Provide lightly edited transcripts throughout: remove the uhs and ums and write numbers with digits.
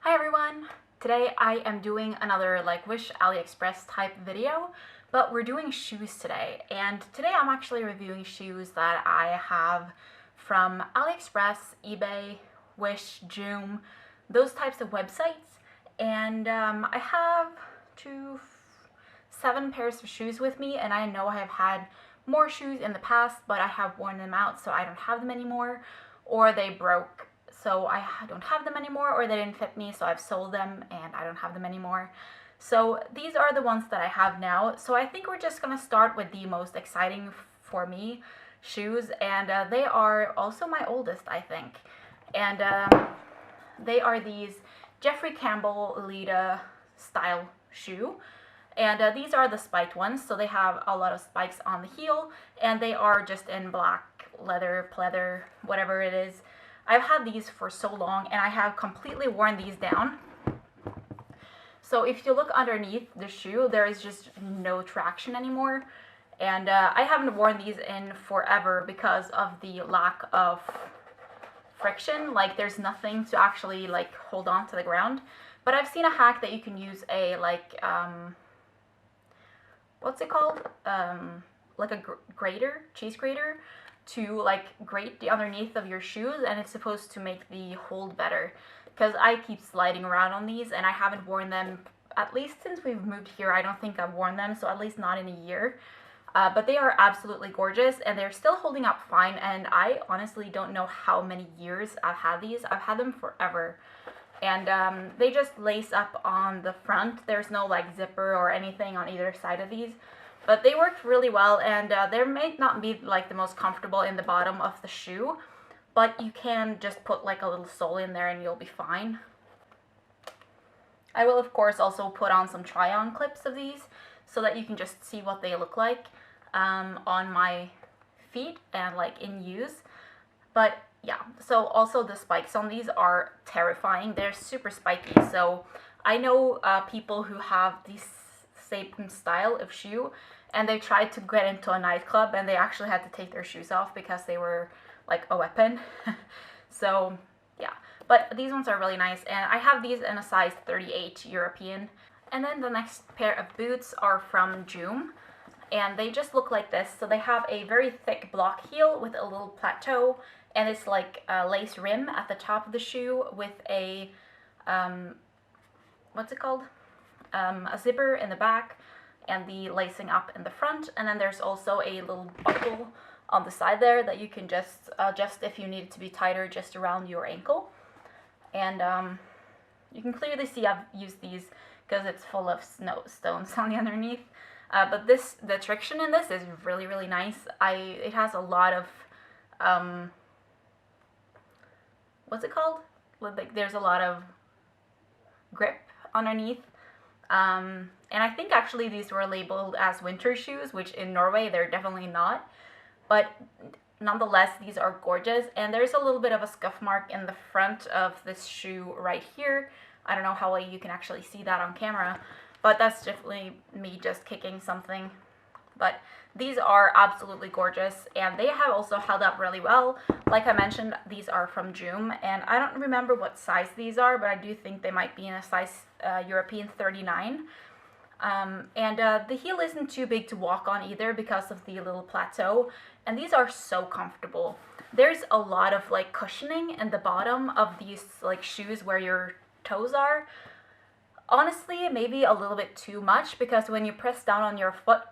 Hi everyone! Today I am doing another Wish AliExpress type video, but we're doing shoes today. And today I'm actually reviewing shoes that I have from AliExpress, eBay, Wish, Joom, those types of websites. And I have 7 pairs of shoes with me, and I know I have had more shoes in the past, but I have worn them out, so I don't have them anymore, or they broke, so I don't have them anymore, or they didn't fit me, so I've sold them and I don't have them anymore. So these are the ones that I have now. So I think we're just gonna start with the most exciting for me shoes, and they are also my oldest, I think. And they are these Jeffrey Campbell Lita style shoe. And these are the spiked ones, so they have a lot of spikes on the heel, and they are just in black leather, pleather, whatever it is. I've had these for so long, and I have completely worn these down. So if you look underneath the shoe, there is just no traction anymore. And I haven't worn these in forever because of the lack of friction. Like, there's nothing to actually hold on to the ground. But I've seen a hack that you can use a what's it called? Like a grater, cheese grater, to grate the underneath of your shoes, and it's supposed to make the hold better. Because I keep sliding around on these, and I haven't worn them, at least since we've moved here. I don't think I've worn them, so at least not in a year. But they are absolutely gorgeous, and they're still holding up fine, and I honestly don't know how many years I've had these. I've had them forever. And they just lace up on the front. There's no zipper or anything on either side of these, but they worked really well. And they may not be the most comfortable in the bottom of the shoe, but you can just put a little sole in there and you'll be fine. I will of course also put on some try-on clips of these so that you can just see what they look like on my feet and in use. But yeah, so also the spikes on these are terrifying. They're super spiky. So I know people who have this same style of shoe, and they tried to get into a nightclub, and they actually had to take their shoes off because they were like a weapon. So yeah, but these ones are really nice, and I have these in a size 38 European. And then the next pair of boots are from Joom, and they just look like this. So they have a very thick block heel with a little plateau, and it's like a lace rim at the top of the shoe with a what's it called? A zipper in the back and the lacing up in the front. And then there's also a little buckle on the side there that you can just adjust if you need it to be tighter just around your ankle. And you can clearly see I've used these because it's full of stones on the underneath. But the traction in this is really, really nice. It has a lot of what's it called? There's a lot of grip underneath. And I think actually these were labeled as winter shoes, which in Norway they're definitely not. But nonetheless, these are gorgeous. And there's a little bit of a scuff mark in the front of this shoe right here. I don't know how well you can actually see that on camera, but that's definitely me just kicking something. But these are absolutely gorgeous, and they have also held up really well. Like I mentioned, these are from Joom, and I don't remember what size these are, but I do think they might be in a size European 39. And the heel isn't too big to walk on either because of the little plateau, and these are so comfortable. There's a lot of cushioning in the bottom of these shoes where your toes are. Honestly, maybe a little bit too much, because when you press down on your foot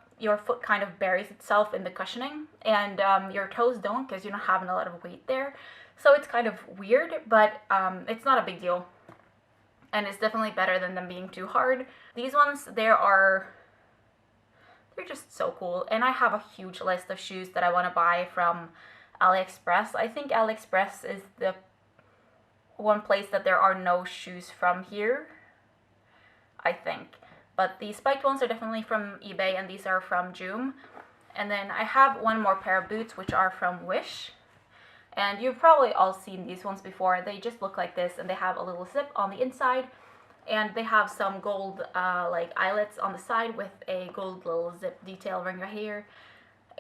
kind of buries itself in the cushioning, and your toes don't, because you're not having a lot of weight there. So it's kind of weird, but it's not a big deal. And it's definitely better than them being too hard. These ones, they're just so cool. And I have a huge list of shoes that I want to buy from AliExpress. I think AliExpress is the one place that there are no shoes from here, I think. But the spiked ones are definitely from eBay, and these are from Joom. And then I have one more pair of boots, which are from Wish. And you've probably all seen these ones before. They just look like this, and they have a little zip on the inside. And they have some gold eyelets on the side with a gold little zip detail right here.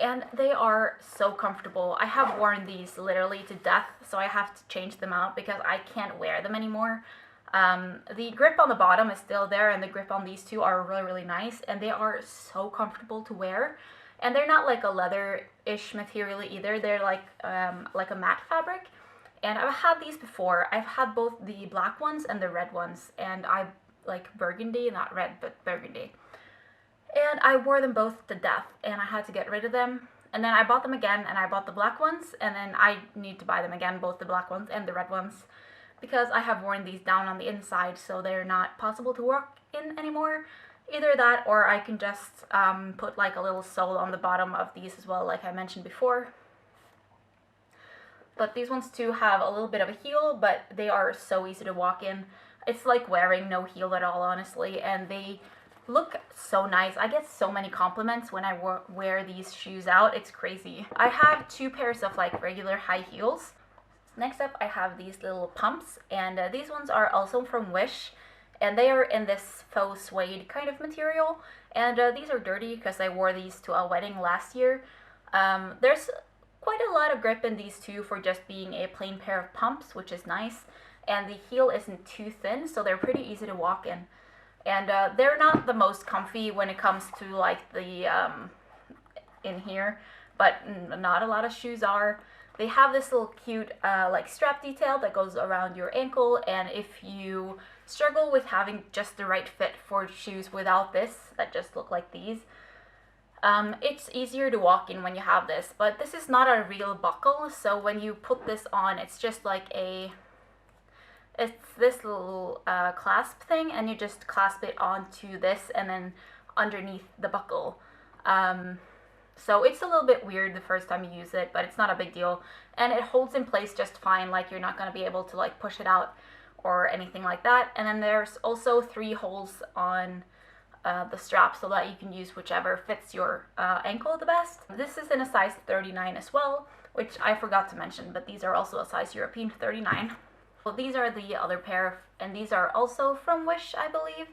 And they are so comfortable. I have worn these literally to death, so I have to change them out because I can't wear them anymore. The grip on the bottom is still there, and the grip on these two are really, really nice, and they are so comfortable to wear. And they're not like a leather-ish material either. They're like a matte fabric. And I've had these before. I've had both the black ones and the red ones, and I like burgundy, not red, but burgundy. And I wore them both to death, and I had to get rid of them. And then I bought them again, and I bought the black ones, and then I need to buy them again, both the black ones and the red ones, because I have worn these down on the inside, so they're not possible to walk in anymore. Either that, or I can just put like a little sole on the bottom of these as well, like I mentioned before. But these ones too have a little bit of a heel, but they are so easy to walk in. It's like wearing no heel at all, honestly, and they look so nice. I get so many compliments when I wear these shoes out. It's crazy. I have two pairs of like regular high heels. Next up, I have these little pumps, and these ones are also from Wish, and they are in this faux suede kind of material. And these are dirty because I wore these to a wedding last year. There's quite a lot of grip in these two for just being a plain pair of pumps, which is nice. And the heel isn't too thin, so they're pretty easy to walk in. And they're not the most comfy when it comes to like the in here, but not a lot of shoes are. They have this little cute like strap detail that goes around your ankle, and if you struggle with having just the right fit for shoes without this, that just look like these, it's easier to walk in when you have this. But this is not a real buckle, so when you put this on, it's just like it's this little clasp thing, and you just clasp it onto this and then underneath the buckle. So it's a little bit weird the first time you use it, but it's not a big deal. And it holds in place just fine, like you're not going to be able to like push it out or anything like that. And then there's also 3 holes on the strap so that you can use whichever fits your ankle the best. This is in a size 39 as well, which I forgot to mention, but these are also a size European 39. Well, these are the other pair, and these are also from Wish, I believe.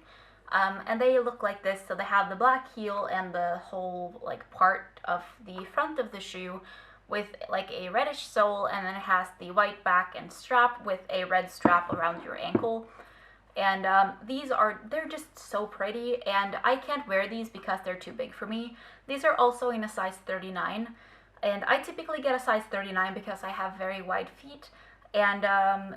And they look like this, so they have the black heel and the whole like part of the front of the shoe with like a reddish sole, and then it has the white back and strap with a red strap around your ankle. And they're just so pretty, and I can't wear these because they're too big for me. These are also in a size 39, and I typically get a size 39 because I have very wide feet. And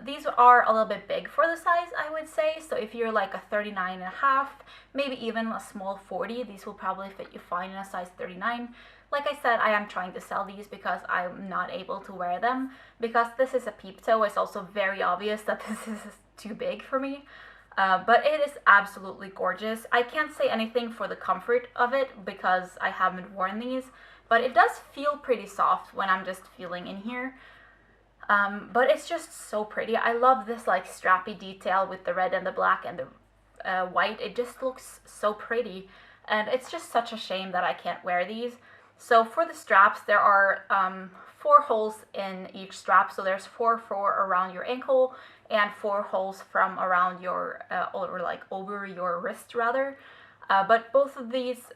these are a little bit big for the size, I would say. So if you're like a 39 and a half, maybe even a small 40, these will probably fit you fine in a size 39. Like I said, I am trying to sell these because I'm not able to wear them. Because this is a peep toe, it's also very obvious that this is too big for me. But it is absolutely gorgeous. I can't say anything for the comfort of it because I haven't worn these. But it does feel pretty soft when I'm just feeling in here. But it's just so pretty. I love this like strappy detail with the red and the black and the white. It just looks so pretty, and it's just such a shame that I can't wear these. So for the straps, there are 4 holes in each strap. So there's 4 around your ankle and 4 holes from around your or like over your wrist rather. But both of these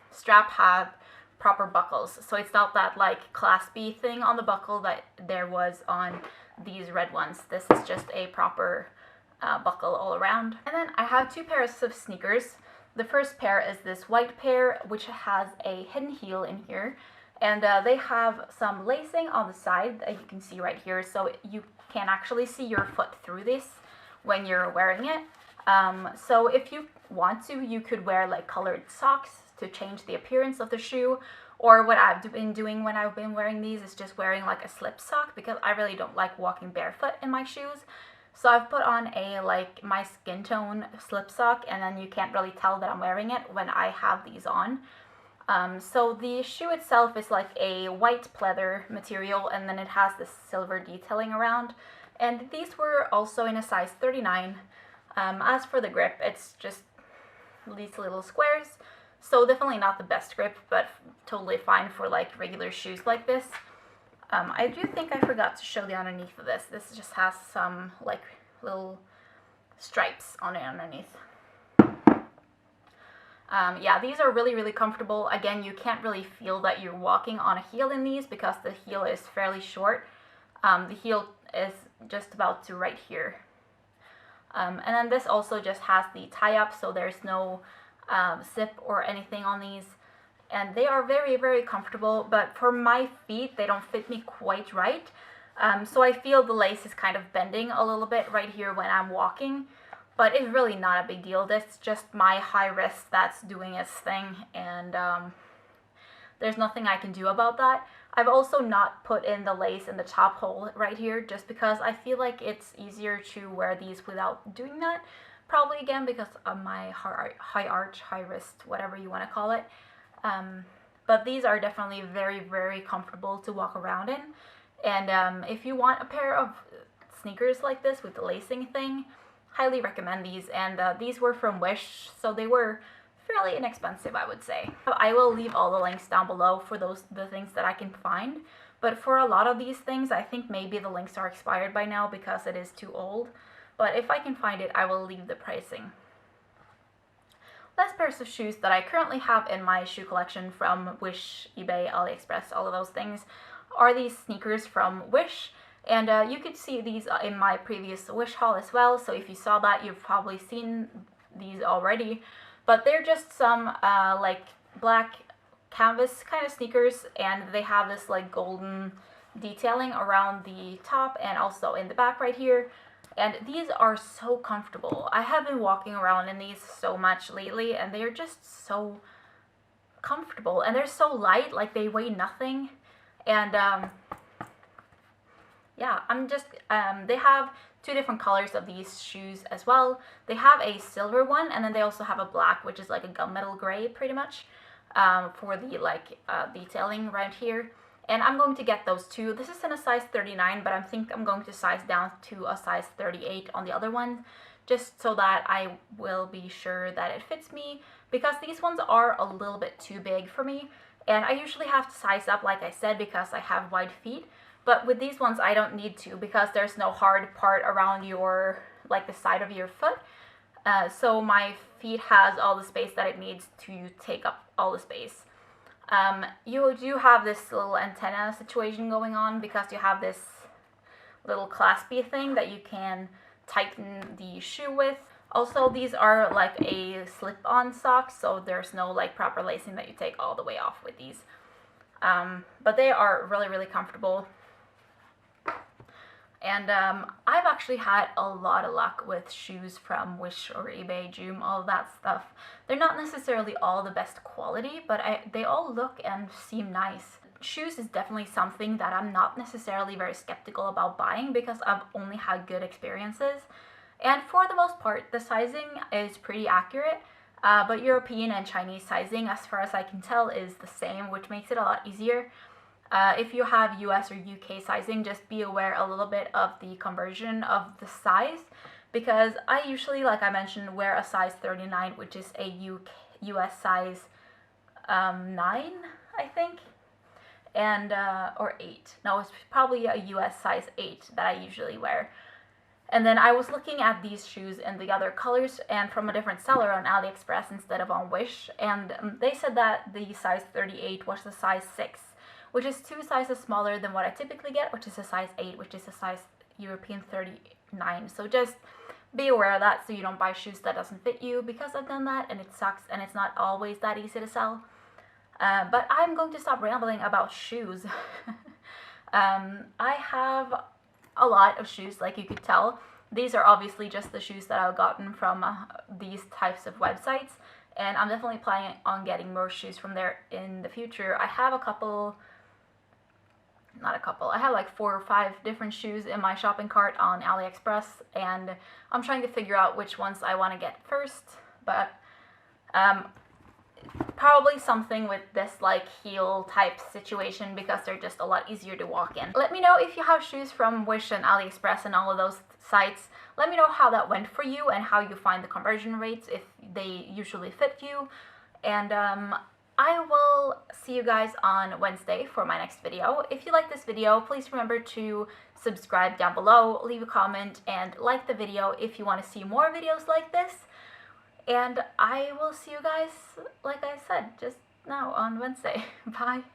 strap have proper buckles, so it's not that like claspy thing on the buckle that there was on these red ones. This is just a proper buckle all around. And then I have 2 pairs of sneakers. The first pair is this white pair, which has a hidden heel in here, and they have some lacing on the side that you can see right here, so you can actually see your foot through this when you're wearing it. So if you want to, you could wear like colored socks to change the appearance of the shoe, or what I've been doing when I've been wearing these is just wearing like a slip sock, because I really don't like walking barefoot in my shoes. So I've put on a like my skin tone slip sock, and then you can't really tell that I'm wearing it when I have these on. So the shoe itself is like a white pleather material, and then it has this silver detailing around, and these were also in a size 39. As for the grip, it's just these little squares. So definitely not the best grip, but totally fine for like regular shoes like this. I do think I forgot to show the underneath of this. This just has some like little stripes on it underneath. Yeah, these are really, really comfortable. Again, you can't really feel that you're walking on a heel in these because the heel is fairly short. The heel is just about to right here. And then this also just has the tie-up, so there's no zip or anything on these. And they are very, very comfortable, but for my feet, they don't fit me quite right. So I feel the lace is kind of bending a little bit right here when I'm walking, but it's really not a big deal. That's just my high wrist that's doing its thing, and there's nothing I can do about that. I've also not put in the lace in the top hole right here just because I feel like it's easier to wear these without doing that. Probably again because of my high arch, high wrist, whatever you want to call it. But these are definitely very, very comfortable to walk around in. And if you want a pair of sneakers like this with the lacing thing, highly recommend these. And these were from Wish, so they were fairly inexpensive, I would say. I will leave all the links down below for the things that I can find. But for a lot of these things, I think maybe the links are expired by now because it is too old. But if I can find it, I will leave the pricing. Last pairs of shoes that I currently have in my shoe collection from Wish, eBay, AliExpress, all of those things, are these sneakers from Wish. And you could see these in my previous Wish haul as well. So if you saw that, you've probably seen these already. But they're just some like black canvas kind of sneakers, and they have this like golden detailing around the top and also in the back right here. And these are so comfortable. I have been walking around in these so much lately, and they are just so comfortable. And they're so light, like they weigh nothing. And yeah, they have two different colors of these shoes as well. They have a silver one, and then they also have a black, which is like a gunmetal gray pretty much, for the like detailing right here. And I'm going to get those two. This is in a size 39, but I think I'm going to size down to a size 38 on the other one, just so that I will be sure that it fits me, because these ones are a little bit too big for me. And I usually have to size up, like I said, because I have wide feet. But with these ones, I don't need to, because there's no hard part around your, like the side of your foot. So my feet has all the space that it needs to take up all the space. You do have this little antenna situation going on because you have this little claspy thing that you can tighten the shoe with. Also, these are like a slip-on sock, so there's no like proper lacing that you take all the way off with these. But they are really, really comfortable. And I've actually had a lot of luck with shoes from Wish or eBay, Joom, all of that stuff. They're not necessarily all the best quality, but they all look and seem nice. Shoes is definitely something that I'm not necessarily very skeptical about buying because I've only had good experiences. And for the most part, the sizing is pretty accurate, but European and Chinese sizing, as far as I can tell, is the same, which makes it a lot easier. If you have US or UK sizing, just be aware a little bit of the conversion of the size, because I usually, like I mentioned, wear a size 39, which is a US size 9, I think, and or 8. No, it's probably a US size 8 that I usually wear. And then I was looking at these shoes in the other colors and from a different seller on AliExpress instead of on Wish, and they said that the size 38 was the size 6. Which is 2 sizes smaller than what I typically get, which is a size 8, which is a size European 39. So just be aware of that so you don't buy shoes that doesn't fit you, because I've done that and it sucks and it's not always that easy to sell. But I'm going to stop rambling about shoes. I have a lot of shoes, like you could tell. These are obviously just the shoes that I've gotten from these types of websites. And I'm definitely planning on getting more shoes from there in the future. I have I have like 4 or 5 different shoes in my shopping cart on AliExpress, and I'm trying to figure out which ones I want to get first, but probably something with this like heel type situation because they're just a lot easier to walk in. Let me know if you have shoes from Wish and AliExpress and all of those sites. Let me know how that went for you and how you find the conversion rates, if they usually fit you. And I will see you guys on Wednesday for my next video. If you like this video, please remember to subscribe down below, leave a comment, and like the video if you want to see more videos like this. And I will see you guys, like I said, just now on Wednesday. Bye.